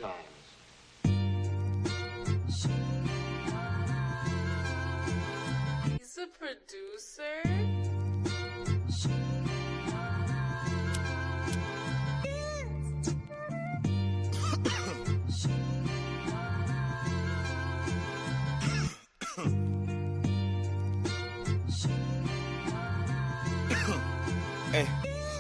times. He's a producer? Hey,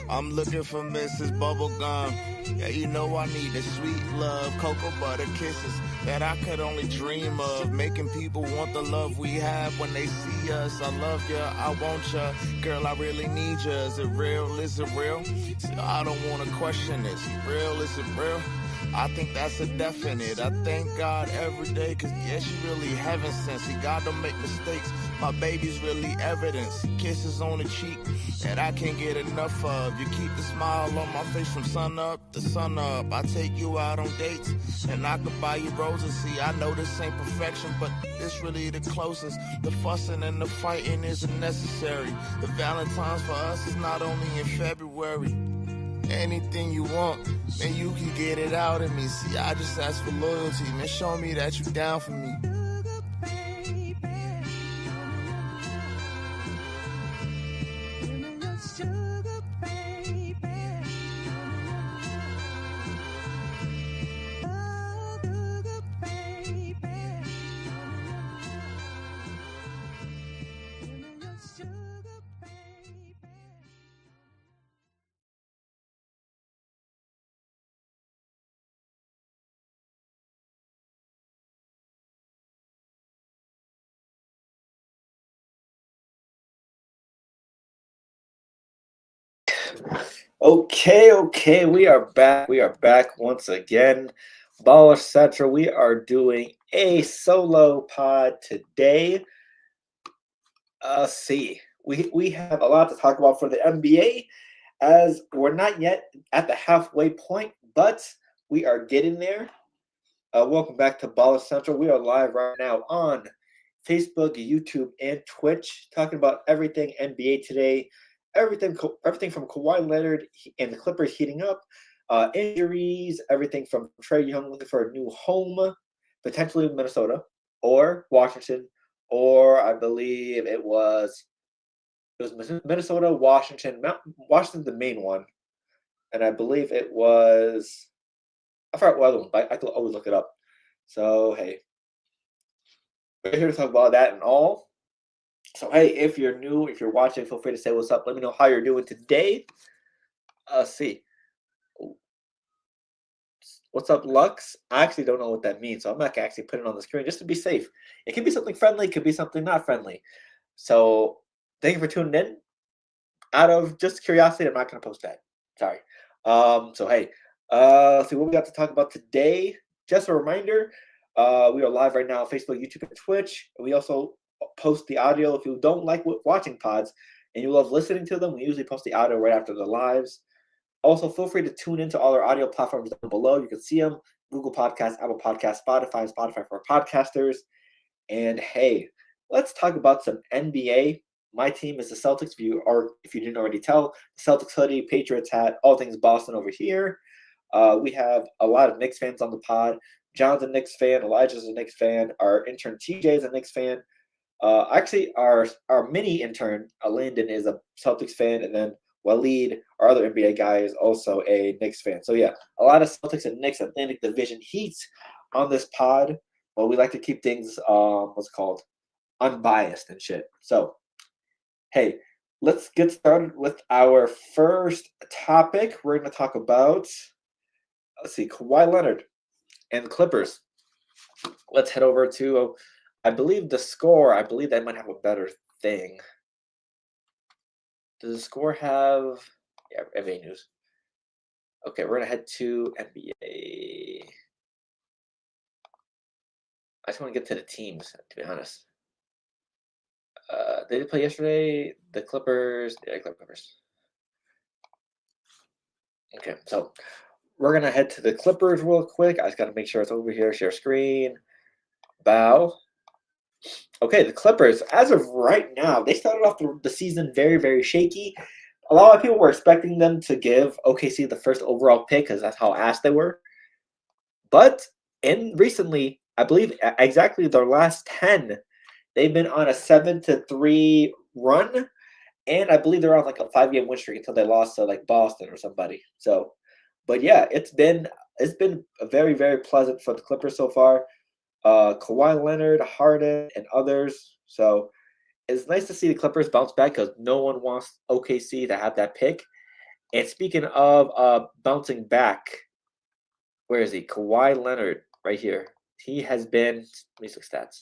I'm looking for Mrs. Bubblegum. Yeah, you know I need the sweet love, cocoa butter kisses that I could only dream of. Making people want the love we have when they see us. I love ya, I want ya, girl, I really need ya. Is it real? Is it real? See, I don't wanna question it. Is it real? Is it real? I think that's a definite. I thank God every day, cause yeah, she really heaven sent. See, God don't make mistakes. My baby's really evidence. Kisses on the cheek that I can't get enough of. You keep the smile on my face from sun up to sun up. I take you out on dates and I could buy you roses. See, I know this ain't perfection, but this really the closest. The fussing and the fighting isn't necessary. The Valentine's for us is not only in February. Anything you want, man, you can get it out of me. See, I just ask for loyalty, man. Show me that you down for me. Okay, we are back. We are back once again. Baller Central, we are doing a solo pod today. See, we have a lot to talk about for the NBA, as we're not yet at the halfway point, but we are getting there. Welcome back to Baller Central. We are live right now on Facebook, YouTube, and Twitch, talking about everything NBA today. Everything from Kawhi Leonard and the Clippers heating up, injuries, everything from Trae Young looking for a new home, potentially Minnesota or Washington, or I believe it was Minnesota, Washington, the main one, and I believe it was I forgot what other one, but I could always look it up. So hey, we're here to talk about that and all. So, hey, if you're new, if you're watching, feel free to say what's up. Let me know how you're doing today. See. What's up, Lux? I actually don't know what that means, so I'm not going to actually put it on the screen just to be safe. It could be something friendly, it could be something not friendly. So, thank you for tuning in. Out of just curiosity, I'm not going to post that. Sorry. So, hey, let's see what we got to talk about today. Just a reminder, we are live right now on Facebook, YouTube, and Twitch. We also post the audio. If you don't like watching pods and you love listening to them, we usually post the audio right after the lives. Also, feel free to tune into all our audio platforms down below. You can see them: Google Podcasts, Apple Podcasts, Spotify for podcasters. And hey, let's talk about some NBA. My team is the Celtics. If you didn't already tell, Celtics hoodie, Patriots hat, all things Boston over here. We have a lot of Knicks fans on the pod. John's a Knicks fan. Elijah's a Knicks fan. Our intern TJ is a Knicks fan. Actually, our mini intern, Landon, is a Celtics fan, and then Waleed, our other NBA guy, is also a Knicks fan. So, yeah, a lot of Celtics and Knicks Atlantic Division heat on this pod, but we like to keep things, unbiased and shit. So, hey, let's get started with our first topic. We're going to talk about, Kawhi Leonard and the Clippers. Let's head over to... I believe the score, they might have a better thing. Does the score have... Yeah, NBA News. Okay, we're going to head to NBA. I just want to get to the teams, to be honest. They did play yesterday. The Clippers. Yeah, Clippers. Okay, so we're going to head to the Clippers real quick. I just got to make sure it's over here. Share screen. Bow. Okay, the Clippers, as of right now, they started off the season very, very shaky. A lot of people were expecting them to give OKC the first overall pick because that's how ass they were. But recently, I believe exactly their last 10, they've been on a 7-3 run. And I believe they're on like a 5-game win streak until they lost to like Boston or somebody. So, but yeah, it's been very, very pleasant for the Clippers so far. Kawhi Leonard, Harden, and others. So it's nice to see the Clippers bounce back because no one wants OKC to have that pick. And speaking of bouncing back, where is he? Kawhi Leonard, right here. He has been. Let me look stats.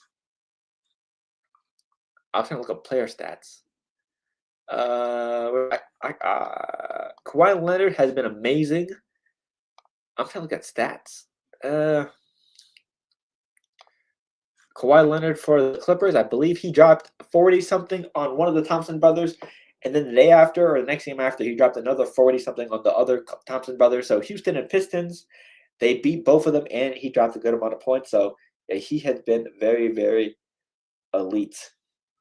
I was trying to look up player stats. Kawhi Leonard has been amazing. I'm trying to look at stats. Kawhi Leonard for the Clippers, I believe he dropped 40-something on one of the Thompson brothers. And then the day after or the next game after, he dropped another 40-something on the other Thompson brothers. So Houston and Pistons, they beat both of them, and he dropped a good amount of points. So yeah, he has been very, very elite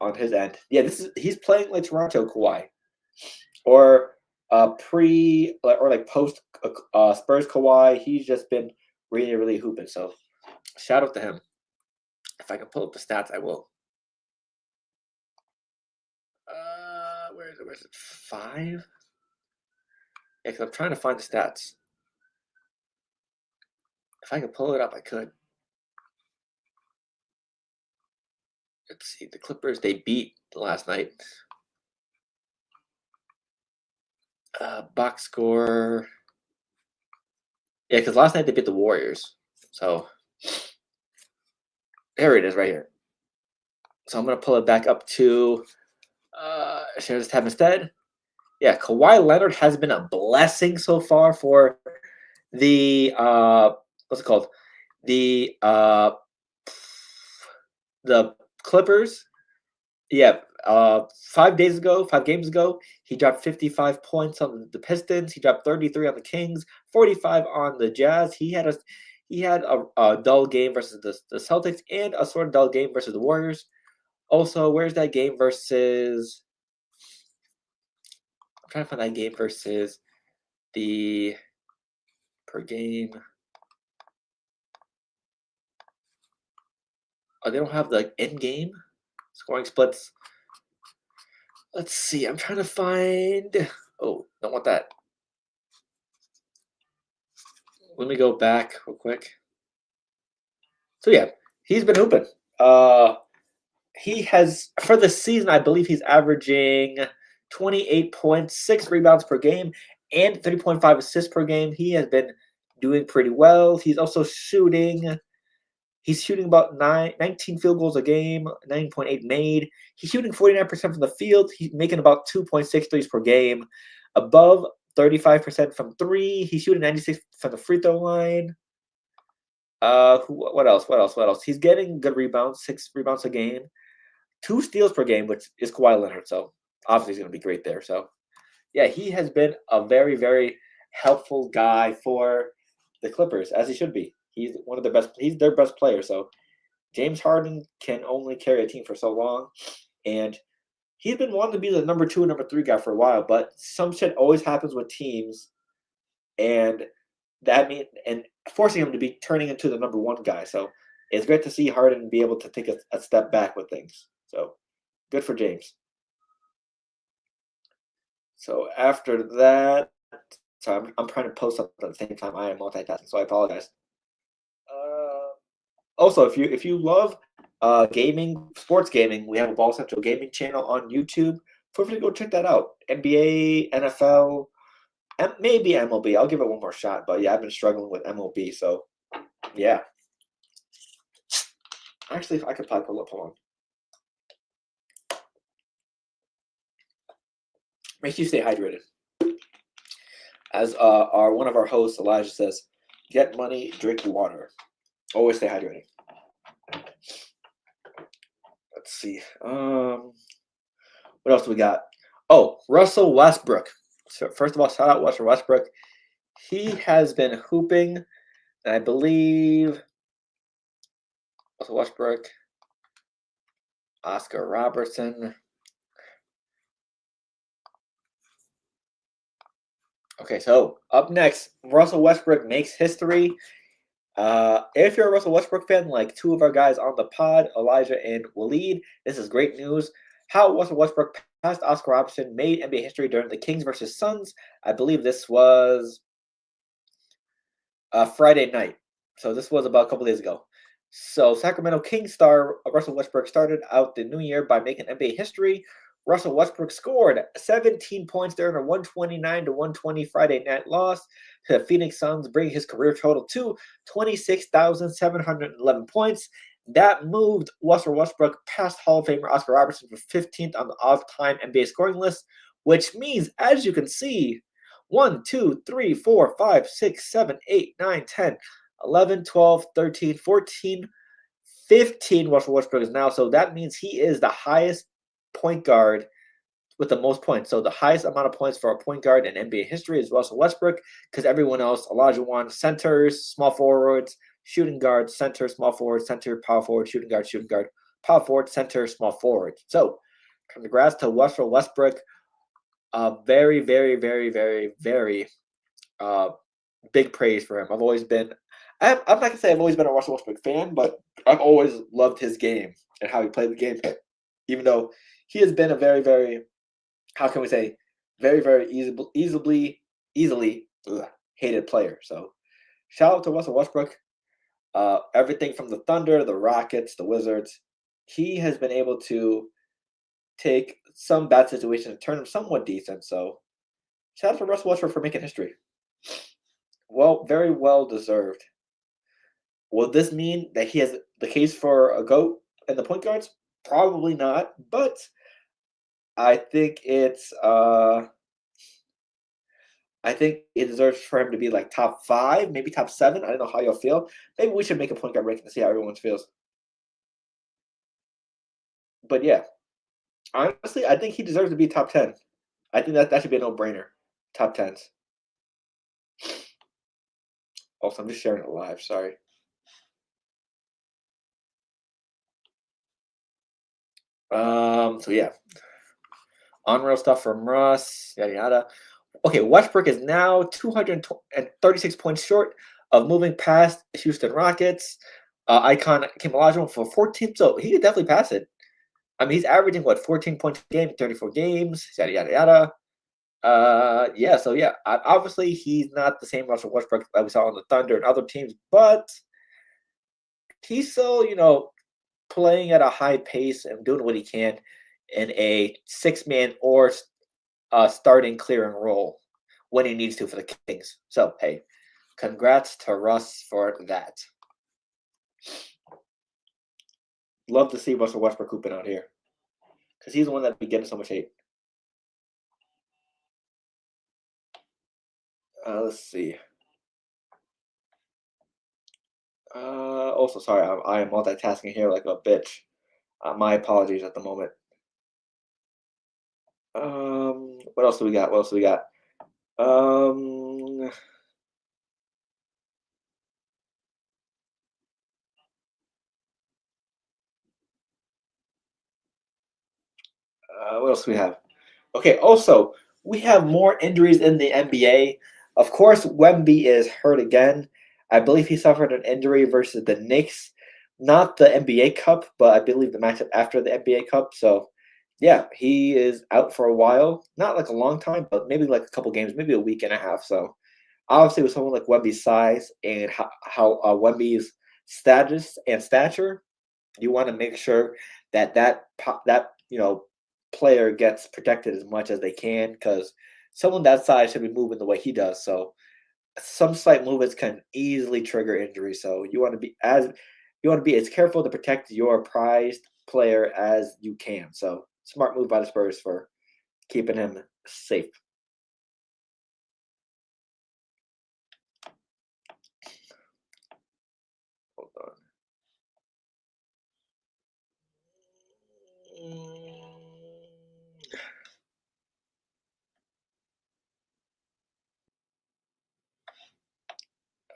on his end. Yeah, he's playing like Toronto Kawhi, or post Spurs Kawhi. He's just been really, really hooping. So shout out to him. If I can pull up the stats, I will. Where is it? 5? Yeah, because I'm trying to find the stats. If I could pull it up, I could. Let's see. The Clippers, they beat last night. Box score. Yeah, because last night they beat the Warriors. So there it is right here. So I'm going to pull it back up to share this tab instead. Yeah, Kawhi Leonard has been a blessing so far for the what's it called? The Clippers. Yeah, 5 games ago, he dropped 55 points on the Pistons. He dropped 33 on the Kings, 45 on the Jazz. He had a dull game versus the Celtics and a sort of dull game versus the Warriors. Also, where's that game versus? I'm trying to find that game versus the per game. Oh, they don't have the end game scoring splits. Let's see. I'm trying to find. Oh, don't want that. Let me go back real quick. So yeah, he's been hooping. He has for the season, I believe he's averaging 28 points, 6 rebounds per game, and 3.5 assists per game. He has been doing pretty well. He's also shooting. He's shooting about 19 field goals a game, 9.8 made. He's shooting 49% from the field. He's making about 2.6 threes per game, above 35% from 3. He's shooting 96 from the free throw line. What else? He's getting good rebounds, 6 rebounds a game, 2 steals per game, which is Kawhi Leonard. So obviously he's going to be great there. So yeah, he has been a very, very helpful guy for the Clippers, as he should be. He's one of the best. He's their best player. So James Harden can only carry a team for so long, and he's been wanting to be the number 2 and number 3 guy for a while. But some shit always happens with teams, and forcing him to be turning into the number 1 guy. So it's great to see Harden be able to take a step back with things. So good for James. So after that, so I'm trying to post up at the same time. I am multitasking, so I apologize. Also, if you love gaming, sports gaming, we have a Ball Central gaming channel on YouTube. Feel free to go check that out. NBA, NFL, and maybe MLB. I'll give it one more shot, but yeah, I've been struggling with MLB, so yeah. Actually, I could probably pull up. Hold on. Make sure you stay hydrated. As one of our hosts, Elijah, says, get money, drink water. Always stay hydrated. Let's see. What else do we got? Oh, Russell Westbrook. So first of all, shout out Russell Westbrook. He has been hooping, and I believe Russell Westbrook, Oscar Robertson. Okay, so up next, Russell Westbrook makes history. If you're a Russell Westbrook fan, like two of our guys on the pod, Elijah and Waleed, this is great news. How Russell Westbrook passed Oscar Robertson made NBA history during the Kings versus Suns. I believe this was Friday night. So this was about a couple days ago. So Sacramento Kings star Russell Westbrook started out the new year by making NBA history. Russell Westbrook scored 17 points during a 129-120 Friday night loss to the Phoenix Suns, bringing his career total to 26,711 points. That moved Russell Westbrook past Hall of Famer Oscar Robertson for 15th on the all-time NBA scoring list, which means, as you can see, 1, 2, 3, 4, 5, 6, 7, 8, 9, 10, 11, 12, 13, 14, 15 Russell Westbrook is now. So that means he is the highest point guard with the most points. So the highest amount of points for a point guard in NBA history is Russell Westbrook, because everyone else, Elijah won centers, small forwards, shooting guard, center, small forward, center, power forward, shooting guard, power forward, center, small forward. So congrats to Russell Westbrook. Very, very, very, very, very big praise for him. I'm not going to say I've always been a Russell Westbrook fan, but I've always loved his game and how he played the game, even though he has been a very, very, how can we say, very, very easily hated player. So shout out to Russell Westbrook. Everything from the Thunder, the Rockets, the Wizards, he has been able to take some bad situations and turn them somewhat decent. So shout out to Russell Westbrook for making history. Well, very well deserved. Will this mean that he has the case for a GOAT in the point guards? Probably not, but I think it deserves for him to be like top 5, maybe top 7. I don't know how y'all feel. Maybe we should make a point guard ranking to see how everyone feels. But yeah, honestly, I think he deserves to be top 10. I think that should be a no-brainer. Top 10s. Also, I'm just sharing it live. Sorry. So yeah. On-real stuff from Russ, yada yada. Okay, Westbrook is now 236 points short of moving past Houston Rockets. Icon Kim Olajuwon for 14, so he could definitely pass it. I mean, he's averaging 14 points a game, 34 games, yada yada yada. Yeah, so yeah, obviously he's not the same Russell Westbrook that we saw on the Thunder and other teams, but he's still, playing at a high pace and doing what he can in a 6-man or starting clearing role when he needs to for the Kings. So, hey, congrats to Russ for that. Love to see Russell Westbrook hooping out here, because he's the one that be getting so much hate. Let's see. Also, sorry, I am multitasking here like a bitch. My apologies at the moment. What else do we got? Let's what else do we have? Okay, also, we have more injuries in the NBA. Of course, Wemby is hurt again. I believe he suffered an injury versus the Knicks. Not the NBA Cup, but I believe the matchup after the NBA Cup. So, yeah, he is out for a while. Not like a long time, but maybe like a couple games, maybe a week and a half. So, obviously, with someone like Wemby's size and how Wemby's status and stature, you want to make sure that player gets protected as much as they can, because someone that size should be moving the way he does. So some slight movements can easily trigger injury. So you want to be as careful to protect your prized player as you can. So smart move by the Spurs for keeping him safe. Hold on.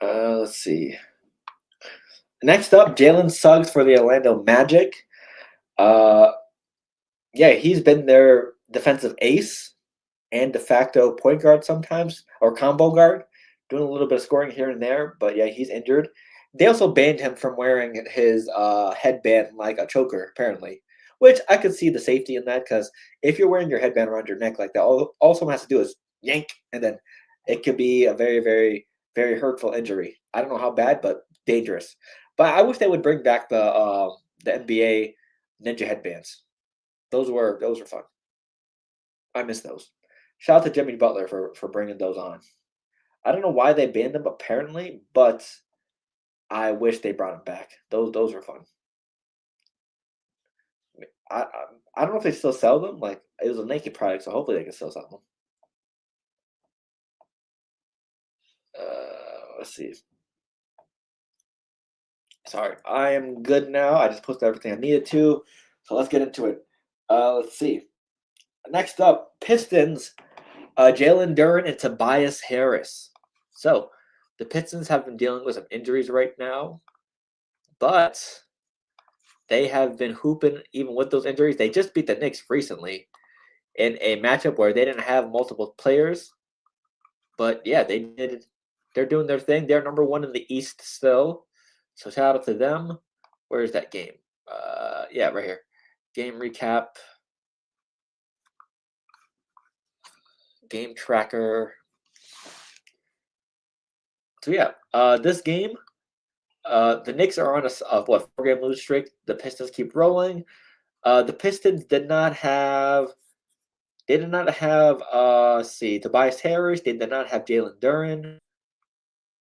Let's see. Next up, Jalen Suggs for the Orlando Magic. Yeah, he's been their defensive ace and de facto point guard sometimes, or combo guard, doing a little bit of scoring here and there. But yeah, he's injured. They also banned him from wearing his headband like a choker, apparently. Which I could see the safety in that, because if you're wearing your headband around your neck like that, all someone has to do is yank, and then it could be a very, very, very hurtful injury. I don't know how bad, but dangerous. But I wish they would bring back the NBA ninja headbands. Those were fun. I miss those. Shout out to Jimmy Butler for bringing those on. I don't know why they banned them apparently, but I wish they brought them back. Those were fun. I don't know if they still sell them. Like, it was a Nike product, so hopefully they can still sell them. Let's see. Sorry, I am good now. I just posted everything I needed to, so let's get into it. Let's see. Next up, Pistons, Jaylen Brwon and Tobias Harris. So, the Pistons have been dealing with some injuries right now, but they have been hooping even with those injuries. They just beat the Knicks recently in a matchup where they didn't have multiple players. But yeah, they did. They're doing their thing. They're number one in the East still. So shout out to them. Where's that game? Yeah, right here. Game recap. Game tracker. So yeah, this game, the Knicks are on a 4-game lose streak. The Pistons keep rolling. The Pistons did not have. They did not have. Tobias Harris. They did not have Jaylen Brwon,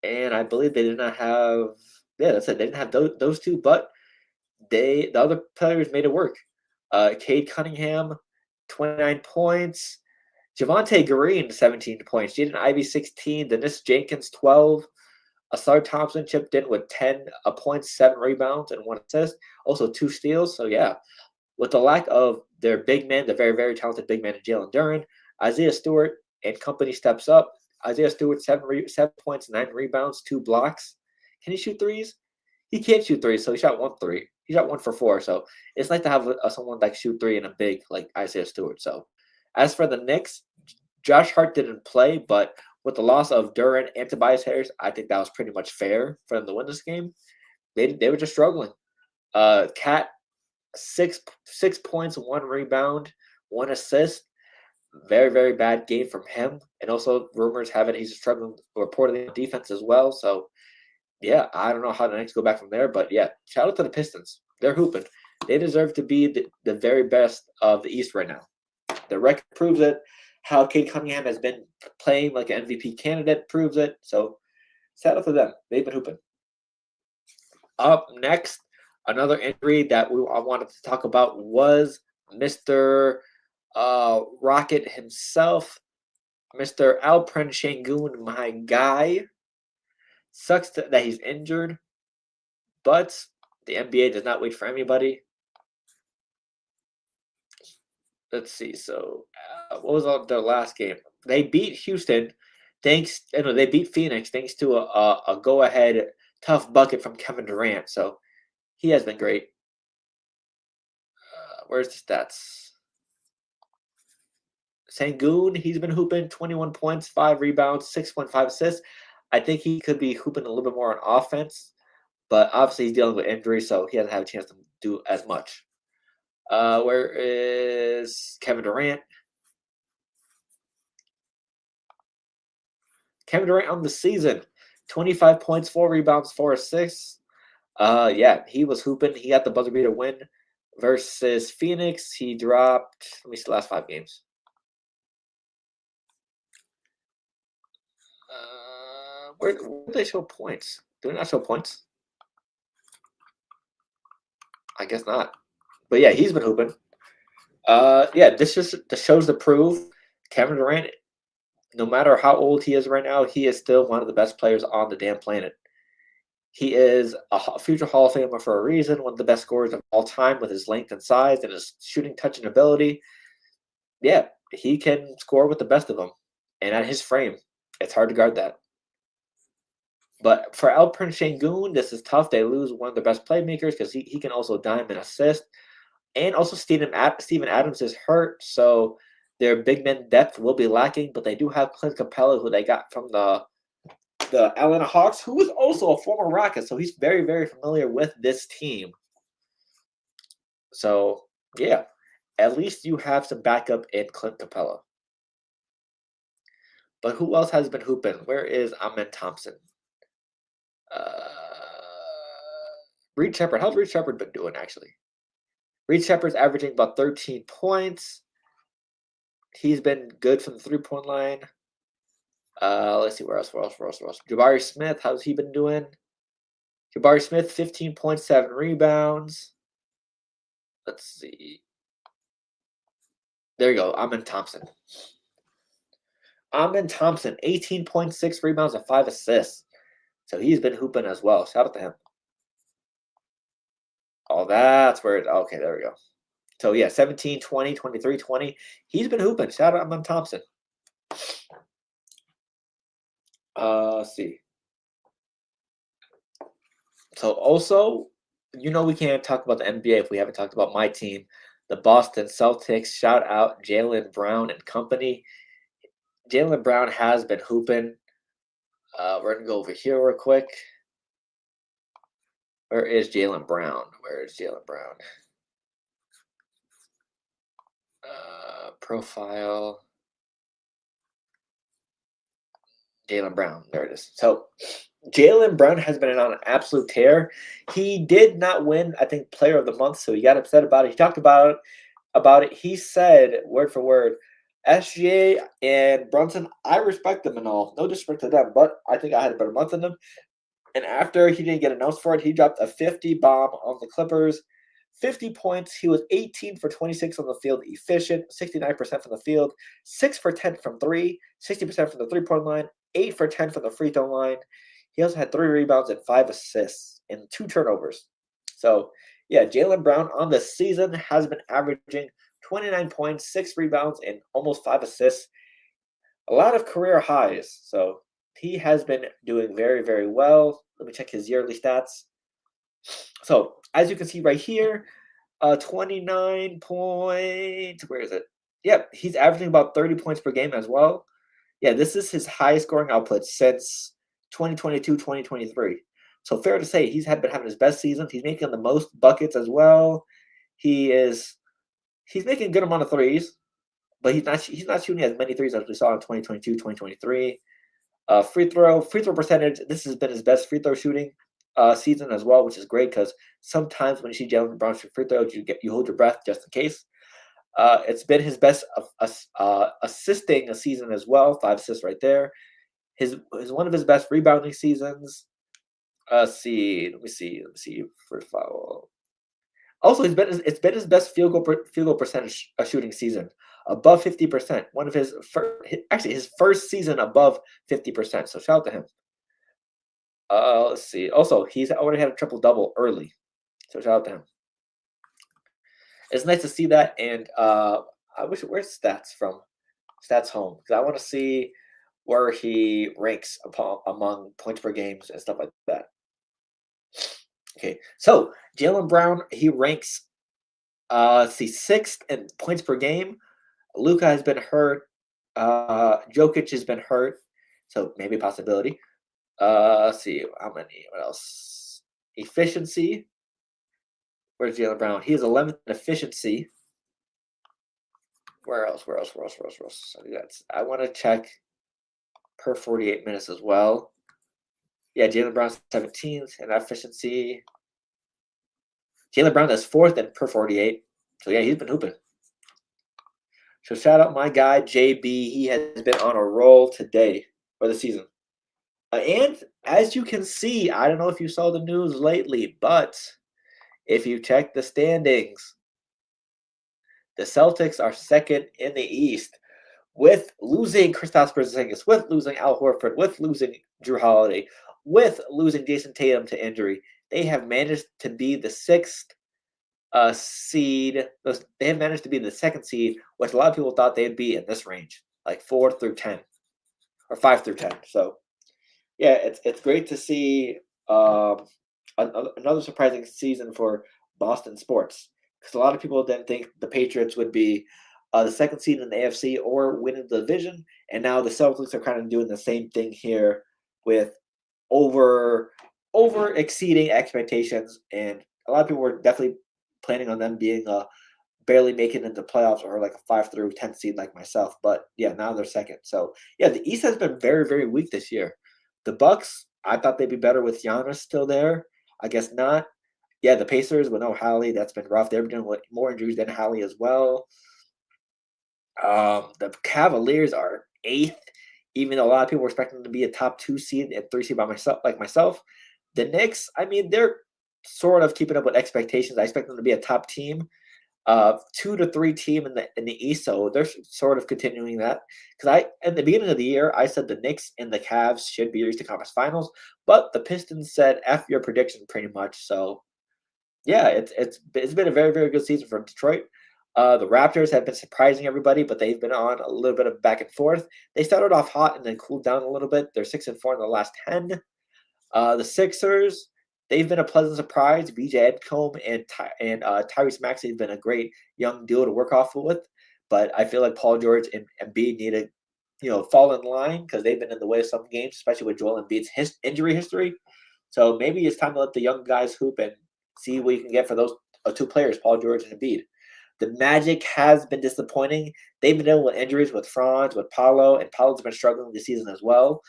and I believe they did not have. Yeah, that's it. They didn't have those two, but the other players made it work. Cade Cunningham, 29 points. Javonte Green, 17 points. Jaden Ivey, 16. Dennis Jenkins, 12. Asar Thompson chipped in with 10 points, 7 rebounds, and 1 assist. Also 2 steals. So, yeah, with the lack of their big man, the very, very talented big man, Jaylen Brwon, Isaiah Stewart and company steps up. Isaiah Stewart, 7 points, 9 rebounds, 2 blocks. Can he shoot threes? He can't shoot threes, so he shot 1 3. He shot 1 for 4. So it's nice to have someone like shoot 3 and a big like Isaiah Stewart. So as for the Knicks, Josh Hart didn't play, but with the loss of Brwon and Tobias Harris, I think that was pretty much fair for them to win this game. They were just struggling. Cat, 6 points, 1 rebound, 1 assist. Very, very bad game from him. And also rumors have it he's struggling reportedly on defense as well. So yeah, I don't know how the Knicks go back from there, but yeah, shout out to the Pistons. They're hooping. They deserve to be the very best of the East right now. The record proves it. How Cade Cunningham has been playing like an MVP candidate proves it. So shout out to them. They've been hooping. Up next, another injury that I wanted to talk about was Mr. Rocket himself, Mr. Alperen Şengün, my guy. Sucks that he's injured, but the NBA does not wait for anybody. Let's see. So, what was their last game? They beat Houston. They beat Phoenix thanks to a go-ahead tough bucket from Kevin Durant. So, he has been great. Where's the stats? Şengün, he's been hooping 21 points, 5 rebounds, 6.5 assists. I think he could be hooping a little bit more on offense, but obviously he's dealing with injury, so he hasn't had a chance to do as much. Where is Kevin Durant? Kevin Durant on the season, 25 points, 4 rebounds, 4 assists. Yeah, he was hooping. He got the buzzer beater win versus Phoenix. He dropped, let me see the last 5 games. Where do they show points? Do they not show points? I guess not. But yeah, he's been hooping. Yeah, this shows the proof. Kevin Durant, no matter how old he is right now, he is still one of the best players on the damn planet. He is a future Hall of Famer for a reason, one of the best scorers of all time with his length and size and his shooting touch and ability. Yeah, he can score with the best of them. And at his frame, it's hard to guard that. But for Alperen Şengün, this is tough. They lose one of their best playmakers because he can also dime and assist. And also Steven Adams is hurt, so their big men depth will be lacking. But they do have Clint Capella, who they got from the the Atlanta Hawks, who is also a former Rocket, so he's very, very familiar with this team. So, yeah, at least you have some backup in Clint Capella. But who else has been hooping? Where is Amen Thompson? Reed Shepard. How's Reed Shepard been doing, actually? Reed Shepard's averaging about 13 points. He's been good from the three-point line. Let's see, where else? Jabari Smith, how's he been doing? Jabari Smith, 15.7 rebounds. Let's see. There you go. Amen Thompson. Amen Thompson, 18.6 rebounds and 5 assists. So he's been hooping as well. Shout out to him. Oh, that's where okay, there we go. So yeah, 17, 20, 23, 20. He's been hooping. Shout out to Amen Thompson. Let's see. So also, we can't talk about the NBA if we haven't talked about my team, the Boston Celtics. Shout out Jaylen Brwon and company. Jaylen Brwon has been hooping. We're going to go over here real quick. Where is Jaylen Brwon? Profile. Jaylen Brwon. There it is. So, Jaylen Brwon has been on an absolute tear. He did not win, I think, Player of the Month, so he got upset about it. He talked about it. He said, word for word, SGA and Brunson, I respect them and all. No disrespect to them, but I think I had a better month than them. And after he didn't get announced for it, he dropped a 50 bomb on the Clippers. 50 points. He was 18 for 26 on the field, efficient, 69% from the field, 6 for 10 from 3, 60% from the three-point line, 8 for 10 from the free throw line. He also had 3 rebounds and 5 assists and 2 turnovers. So, yeah, Jaylen Brwon on the season has been averaging 29 points, 6 rebounds, and almost 5 assists. A lot of career highs. So, he has been doing very, very well. Let me check his yearly stats. So, as you can see right here, 29 points. Where is it? Yep, he's averaging about 30 points per game as well. Yeah, this is his highest scoring output since 2022-2023. So fair to say he's been having his best season. He's making the most buckets as well. He's making a good amount of threes, but he's not shooting as many threes as we saw in 2022-2023. Free throw percentage. This has been his best free throw shooting season as well, which is great because sometimes when you see Jaylen Brwon shoot free throws, you hold your breath just in case. It's been his best assisting a season as well. 5 assists right there. His one of his best rebounding seasons. Let me see. First foul. Also, it's been his best field goal percentage shooting season, above 50%. One of his first season above 50%. So shout out to him. Let's see. Also, he's already had a triple double early. So shout out to him. It's nice to see that, and I wish where's stats from? Stats home, because I want to see where he ranks among points per games and stuff like that. Okay, so Jaylen Brwon, he ranks 6th in points per game. Luka has been hurt. Jokic has been hurt, so maybe a possibility. Let's see how many. What else? Efficiency. Where's Jaylen Brwon? He is 11th in efficiency. Where else? I want to check per 48 minutes as well. Yeah, Jaylen Brwon's 17th in efficiency. Jaylen Brwon is 4th in per 48. So yeah, he's been hooping. So shout out my guy JB. He has been on a roll today for the season. And as you can see, I don't know if you saw the news lately, but if you check the standings, the Celtics are 2nd in the East, with losing Kristaps Porzingis, with losing Al Horford, with losing Jrue Holiday, with losing Jason Tatum to injury. They have managed to be the 6th seed. They have managed to be the 2nd seed, which a lot of people thought they'd be in this range, like 4 through 10 or 5 through 10. So, yeah, it's great to see another surprising season for Boston sports, because a lot of people didn't think the Patriots would be the 2nd seed in the AFC or winning the division, and now the Celtics are kind of doing the same thing here with over exceeding expectations, and a lot of people were definitely planning on them being barely making it into playoffs or like a 5 through 10 seed like myself. But yeah, now they're second. So yeah, the East has been very, very weak this year. The Bucks, I thought they'd be better with Giannis still there. I guess not. Yeah, the Pacers with no Hallie, that's been rough. They're dealing with more injuries than Hallie as well. The Cavaliers are 8th, even though a lot of people were expecting them to be a top 2 seed and 3 seed by myself. The Knicks, I mean, they're sort of keeping up with expectations. I expect them to be a top team, 2 to 3 team in the East. So they're sort of continuing that. Because at the beginning of the year, I said the Knicks and the Cavs should be Eastern Conference Finals, but the Pistons said F your prediction pretty much. So yeah, it's been a very, very good season for Detroit. The Raptors have been surprising everybody, but they've been on a little bit of back and forth. They started off hot and then cooled down a little bit. They're 6-4 in the last 10. The Sixers, they've been a pleasant surprise. VJ Edcombe and Tyrese Maxey have been a great young duo to work off with. But I feel like Paul George and Embiid need to, fall in line because they've been in the way of some games, especially with Joel Embiid's injury history. So maybe it's time to let the young guys hoop and see what you can get for those 2 players, Paul George and Embiid. The Magic has been disappointing. They've been dealing with injuries with Franz, with Paolo, and Paolo's been struggling this season as well.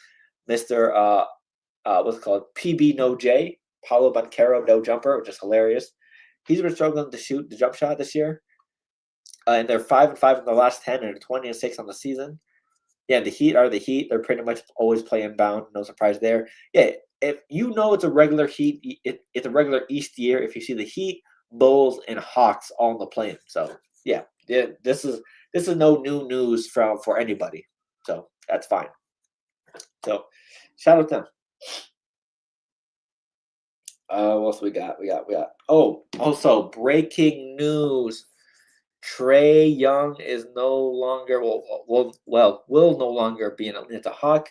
Mr. What's it called? PB No J, Paolo Banchero No Jumper, which is hilarious. He's been struggling to shoot the jump shot this year. And they're 5-5 in the last 10 and 20-6 on the season. Yeah, the Heat are the Heat. They're pretty much always playing bound. No surprise there. Yeah, if it's a regular Heat, it's a regular East year if you see the Heat, Bulls, and Hawks all in the play-in. So yeah, this is no new news for anybody. So that's fine. So shout out to them. What else we got? We got. Oh, also breaking news. Trae Young is no longer will no longer be an Atlanta Hawk.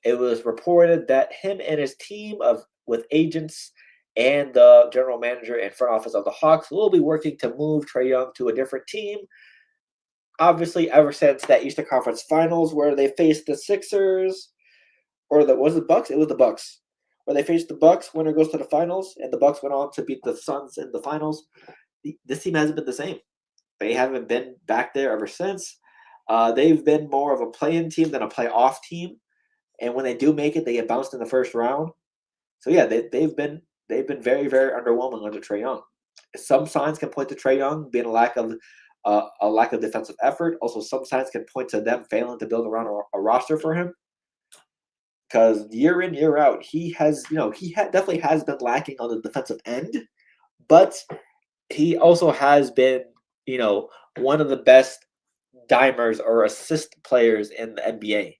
It was reported that him and his team with agents and the general manager and front office of the Hawks will be working to move Trae Young to a different team. Obviously, ever since that Eastern Conference Finals where they faced the Sixers, was it Bucks? It was the Bucks. Where they faced the Bucks, winner goes to the finals, and the Bucks went on to beat the Suns in the finals. This team hasn't been the same. They haven't been back there ever since. They've been more of a play-in team than a play-off team, and when they do make it, they get bounced in the first round. So yeah, they've been very, very underwhelming under Trae Young. Some signs can point to Trae Young being a lack of defensive effort. Also, some signs can point to them failing to build around a roster for him. Because year in, year out, he definitely has been lacking on the defensive end, but he also has been, one of the best dimers or assist players in the NBA.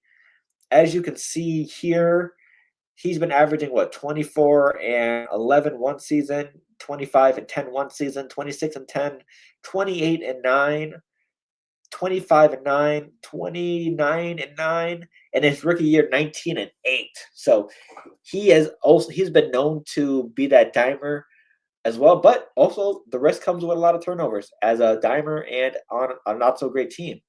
As you can see here, he's been averaging 24-11 one season, 25-10 one season, 26-10, 28-9, 25-9, 29-9, and his rookie year 19-8. So he's been known to be that dimer as well, but also the rest comes with a lot of turnovers as a dimer and on a not so great team.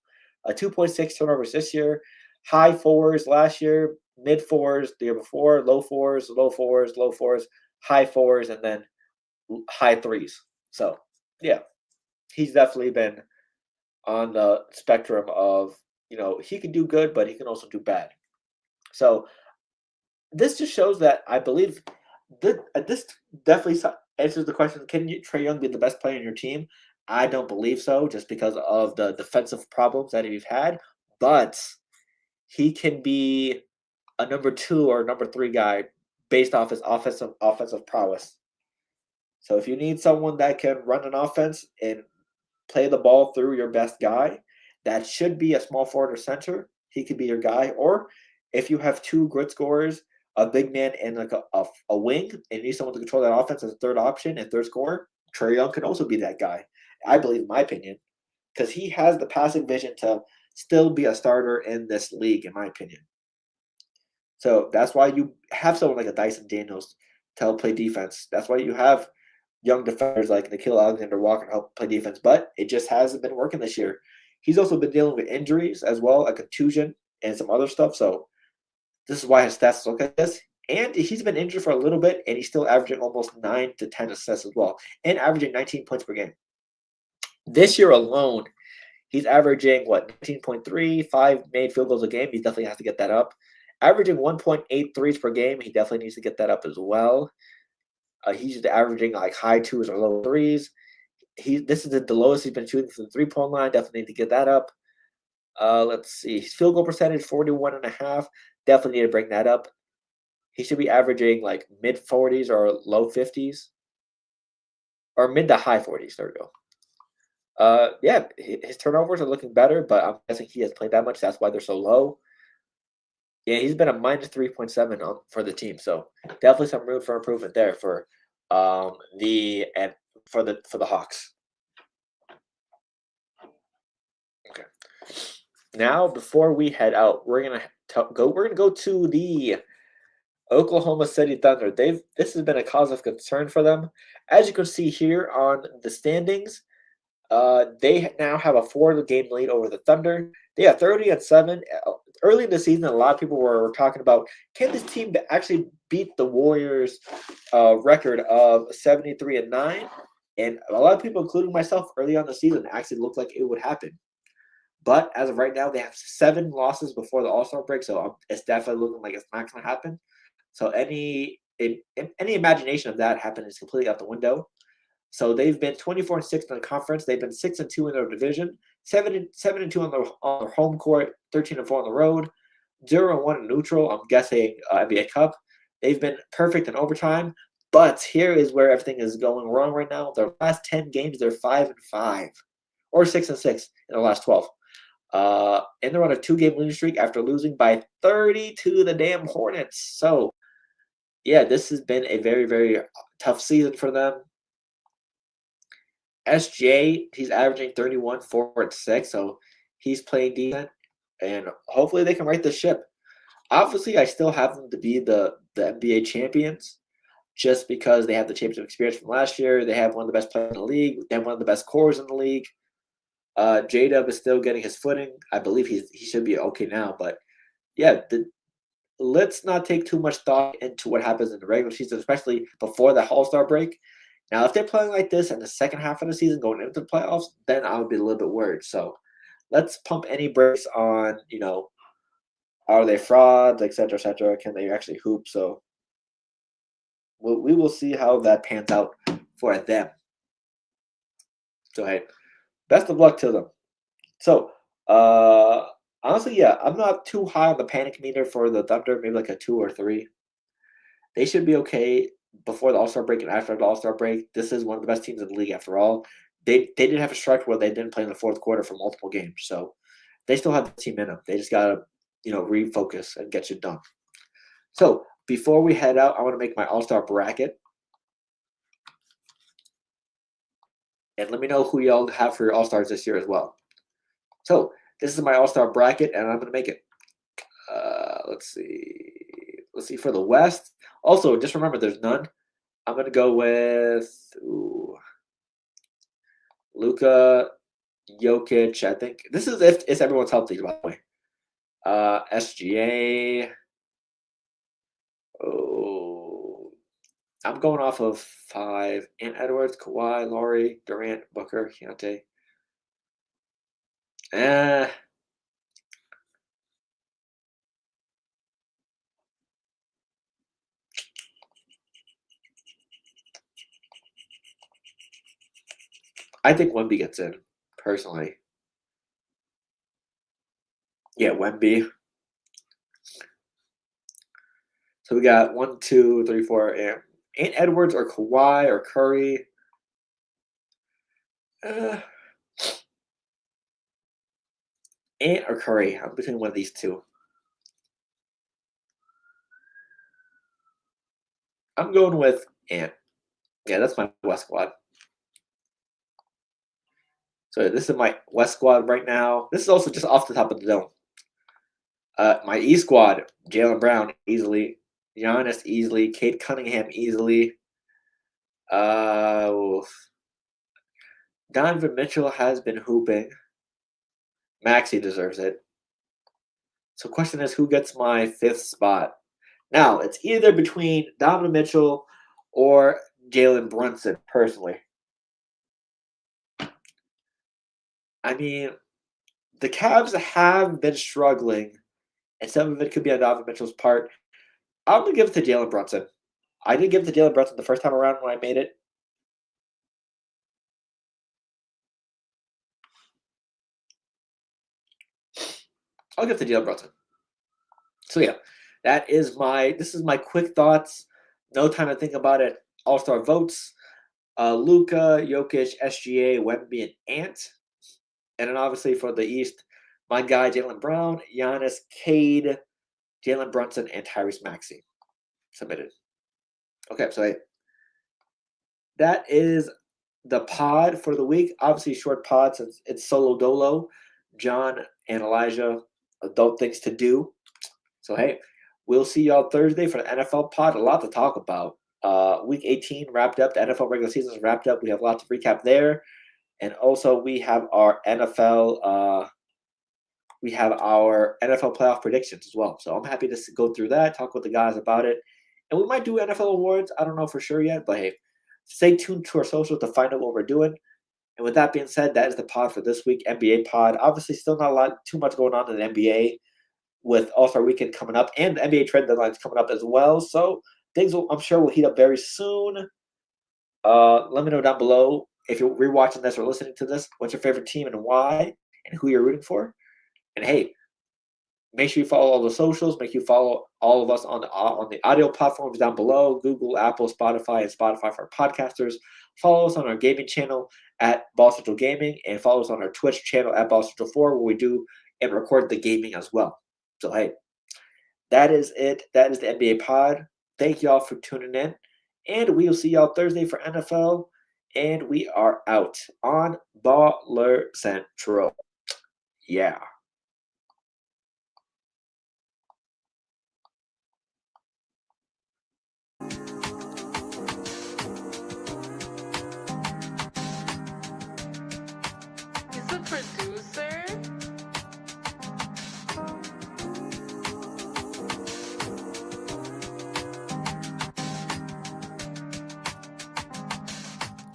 2.6 turnovers this year, high 4s last year, mid 4s the year before, low 4s, high 4s, and then high 3s. So yeah, he's definitely been on the spectrum of, he can do good, but he can also do bad. So this just shows that I believe this definitely answers the question, can Trae Young be the best player in your team? I don't believe so, just because of the defensive problems that he's had, but he can be a number 2 or number 3 guy based off his offensive prowess. So if you need someone that can run an offense and play the ball through your best guy, that should be a small forward or center. He could be your guy. Or if you have 2 good scorers, a big man and like a wing, and you need someone to control that offense as a third option and third scorer, Trae Young could also be that guy. I believe, in my opinion, because he has the passing vision to still be a starter in this league, in my opinion. So that's why you have someone like a Dyson Daniels to help play defense. That's why you have young defenders like Nickeil Alexander-Walker to help play defense, but it just hasn't been working this year. He's also been dealing with injuries as well, a contusion and some other stuff. So this is why his stats look like this. And he's been injured for a little bit, and he's still averaging almost 9 to 10 assists as well, and averaging 19 points per game. This year alone, he's averaging, 19.3, 5 made field goals a game. He definitely has to get that up. Averaging 1.8 threes per game. He definitely needs to get that up as well. He's just averaging like high twos or low threes. This is the lowest he's been shooting from the 3-point line. Definitely need to get that up. Let's see. His field goal percentage, 41.5. Definitely need to bring that up. He should be averaging like mid 40s or low 50s. Or mid to high 40s. There we go. Yeah, his turnovers are looking better, but I'm guessing he has played that much. That's why they're so low. Yeah, he's been a minus 3.7 for the team, so definitely some room for improvement there for the Hawks. Okay. Now, before we head out, we're gonna go to the Oklahoma City Thunder. This has been a cause of concern for them. As you can see here on the standings, they now have a 4-game lead over the Thunder. They are 30-7. Early in the season, a lot of people were talking about, can this team actually beat the Warriors' record of 73-9? And a lot of people, including myself, early on in the season, actually looked like it would happen. But as of right now, they have 7 losses before the All-Star break, so it's definitely looking like it's not going to happen. So any imagination of that happening is completely out the window. So they've been 24-6 in the conference. They've been 6-2 in their division, 7-2 on their home court, 13-4 on the road, 0-1 in neutral. I'm guessing NBA Cup. They've been perfect in overtime, but here is where everything is going wrong right now. Their last 10 games, they're 5-5, or 6-6 in the last 12. And they're on a 2-game losing streak after losing by 30 to the damn Hornets. So, yeah, this has been a very, very tough season for them. SJ, he's averaging 31, 4 and 6, so he's playing decent, and hopefully they can right the ship. Obviously, I still have them to be the NBA champions, just because they have the championship experience from last year. They have one of the best players in the league. They have one of the best cores in the league. J-Dub is still getting his footing. I believe he should be okay now, but yeah, let's not take too much thought into what happens in the regular season, especially before the All-Star break. Now, if they're playing like this in the second half of the season, going into the playoffs, then I would be a little bit worried. So let's pump any brakes on, are they frauds, et cetera, can they actually hoop? So we will see how that pans out for them. So, hey, best of luck to them. So, honestly, yeah, I'm not too high on the panic meter for the Thunder, maybe like a 2 or 3. They should be okay before the All-Star break and after the All-Star break. This is one of the best teams in the league after all. They did have a stretch where they didn't play in the fourth quarter for multiple games. So they still have the team in them. They just got to, refocus and get shit done. So before we head out, I want to make my All-Star bracket. And let me know who y'all have for your All-Stars this year as well. So this is my All-Star bracket, and I'm going to make it. Let's see for the West. Also, just remember, there's none. I'm going to go with Luka, Jokic. I think this is if everyone's healthy, by the way. SGA. Oh, I'm going off of 5. Ant Edwards, Kawhi, Laurie, Durant, Booker, Keontae. I think Wemby gets in, personally. Yeah, Wemby. So we got 1, 2, 3, 4. Ant Edwards or Kawhi or Curry. Ant or Curry. I'm between one of these two. I'm going with Ant. Yeah, that's my West squad. So this is my West squad right now. This is also just off the top of the dome. My East squad, Jaylen Brwon easily. Giannis easily. Cade Cunningham easily. Donovan Mitchell has been hooping. Maxey deserves it. So question is, who gets my 5th spot? Now, it's either between Donovan Mitchell or Jaylen Brunson, personally. I mean, the Cavs have been struggling, and some of it could be on Donovan Mitchell's part. I'm going to give it to Jaylen Brunson. I didn't give it to Jaylen Brunson the first time around when I made it. I'll give it to Jaylen Brunson. So yeah, this is my quick thoughts. No time to think about it. All-star votes. Luka, Jokic, SGA, Wemby, and Ant. And then obviously for the East, my guy Jaylen Brown, Giannis, Cade, Jalen Brunson, and Tyrese Maxey submitted. Okay, so that is the pod for the week. Obviously, short pod since it's solo dolo. John and Elijah, adult things to do. So, hey, we'll see y'all Thursday for the NFL pod. A lot to talk about. Week 18 wrapped up. The NFL regular season is wrapped up. We have lots to recap there. And also, we have our NFL playoff predictions as well. So I'm happy to go through that, talk with the guys about it. And we might do NFL awards. I don't know for sure yet, but hey, stay tuned to our socials to find out what we're doing. And with that being said, that is the pod for this week, NBA pod. Obviously, still not too much going on in the NBA with All-Star Weekend coming up and the NBA trade deadlines coming up as well. So things I'm sure will heat up very soon. Let me know down below if you're rewatching this or listening to this, what's your favorite team and why, and who you're rooting for. And hey, make sure you follow all the socials. Make sure you follow all of us on the audio platforms down below, Google, Apple, Spotify, and Spotify for podcasters. Follow us on our gaming channel at Ball Central Gaming, and follow us on our Twitch channel at Ball Central 4, where we do and record the gaming as well. So hey, that is it. That is the NBA pod. Thank y'all for tuning in, and we will see y'all Thursday for NFL. And we are out on Baller Central. Yeah. He's a producer.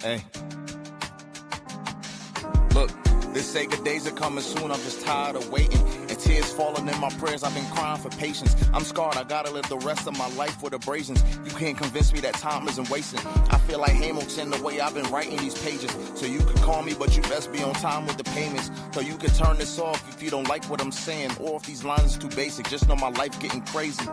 Hey. Look, this Sega days are coming soon. I'm just tired of waiting. And tears falling in my prayers. I've been crying for patience. I'm scarred. I gotta live the rest of my life with abrasions. You can't convince me that time isn't wasting. I feel like Hamilton the way I've been writing these pages. So you can call me, but you best be on time with the payments. So you can turn this off if you don't like what I'm saying. Or if these lines are too basic. Just know my life getting crazy.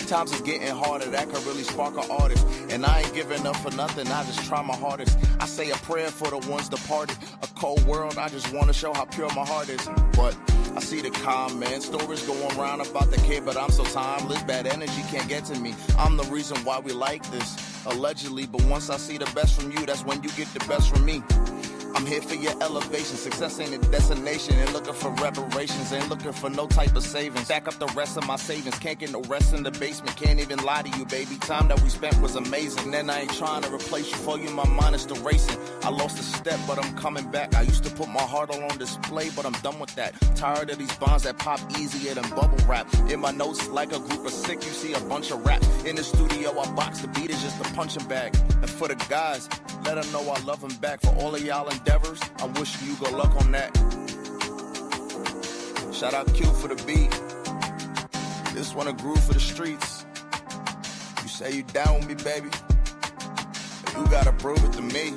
Times is getting harder, that could really spark an artist. And I ain't giving up for nothing, I just try my hardest. I say a prayer for the ones departed. A cold world, I just want to show how pure my heart is. But I see the comments, stories going around about the kid, but I'm so timeless. Bad energy can't get to me. I'm the reason why we like this, allegedly. But once I see the best from you, that's when you get the best from me. I'm here for your elevation. Success ain't a destination. Ain't looking for reparations. Ain't looking for no type of savings. Stack up the rest of my savings. Can't get no rest in the basement. Can't even lie to you, baby. Time that we spent was amazing. And I ain't trying to replace you. For you, my mind is still racing. I lost a step, but I'm coming back. I used to put my heart all on display, but I'm done with that. Tired of these bonds that pop easier than bubble wrap. In my notes, like a group of sick, you see a bunch of raps. In the studio, I box the beat is just a punching bag. And for the guys, let them know I love them back. For all of y'all endeavors, I'm wishing you good luck on that. Shout out Q for the beat. This one a groove for the streets. You say you down with me, baby. You gotta prove it to me.